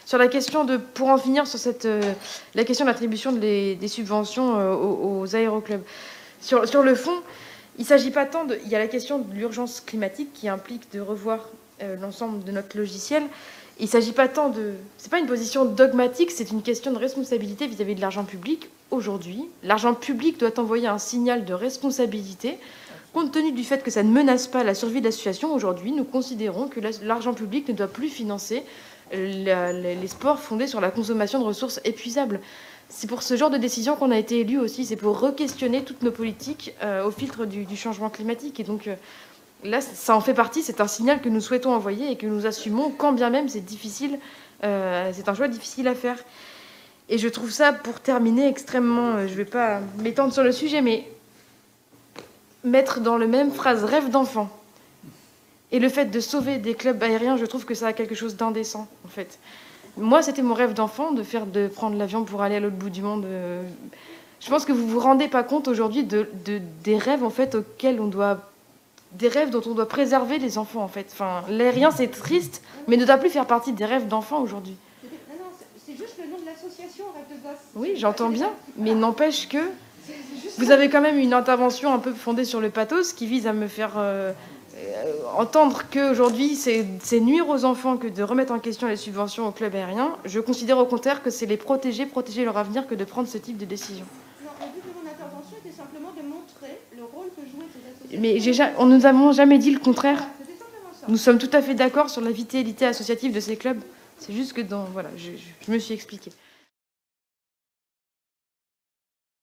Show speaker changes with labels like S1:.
S1: Sur la question pour en finir sur la question de l'attribution des subventions aux aéroclubs. Sur le fond, il s'agit pas tant il y a la question de l'urgence climatique qui implique de revoir l'ensemble de notre logiciel. Il ne s'agit pas tant c'est pas une position dogmatique, c'est une question de responsabilité vis-à-vis de l'argent public. Aujourd'hui, l'argent public doit envoyer un signal de responsabilité. Compte tenu du fait que ça ne menace pas la survie de l'association, aujourd'hui, nous considérons que l'argent public ne doit plus financer les sports fondés sur la consommation de ressources épuisables. C'est pour ce genre de décision qu'on a été élu aussi, c'est pour re-questionner toutes nos politiques au filtre du changement climatique. Et donc là, ça en fait partie, c'est un signal que nous souhaitons envoyer et que nous assumons, quand bien même c'est difficile, c'est un choix difficile à faire. Et je trouve ça, pour terminer, extrêmement, je ne vais pas m'étendre sur le sujet, mais mettre dans le même phrase rêve d'enfant et le fait de sauver des clubs aériens, je trouve que ça a quelque chose d'indécent, en fait. Moi, c'était mon rêve d'enfant de prendre l'avion pour aller à l'autre bout du monde. Je pense que vous vous rendez pas compte aujourd'hui des rêves en fait des rêves dont on doit préserver les enfants en fait. Enfin, l'aérien c'est triste, mais ne doit plus faire partie des rêves d'enfants aujourd'hui.
S2: Non, c'est juste le nom de l'association Rêve de gosse.
S1: Oui, j'entends bien, mais n'empêche que vous avez quand même une intervention un peu fondée sur le pathos qui vise à me faire entendre qu'aujourd'hui, c'est nuire aux enfants que de remettre en question les subventions aux clubs aériens. Je considère au contraire que c'est les protéger leur avenir que de prendre ce type de décision.
S2: Non, le but de mon intervention était simplement de montrer le rôle que jouaient ces associations.
S1: Mais nous n'avons jamais dit le contraire.
S2: Voilà, c'était simplement ça.
S1: Nous sommes tout à fait d'accord sur la vitalité associative de ces clubs. C'est juste que voilà, je me suis expliquée.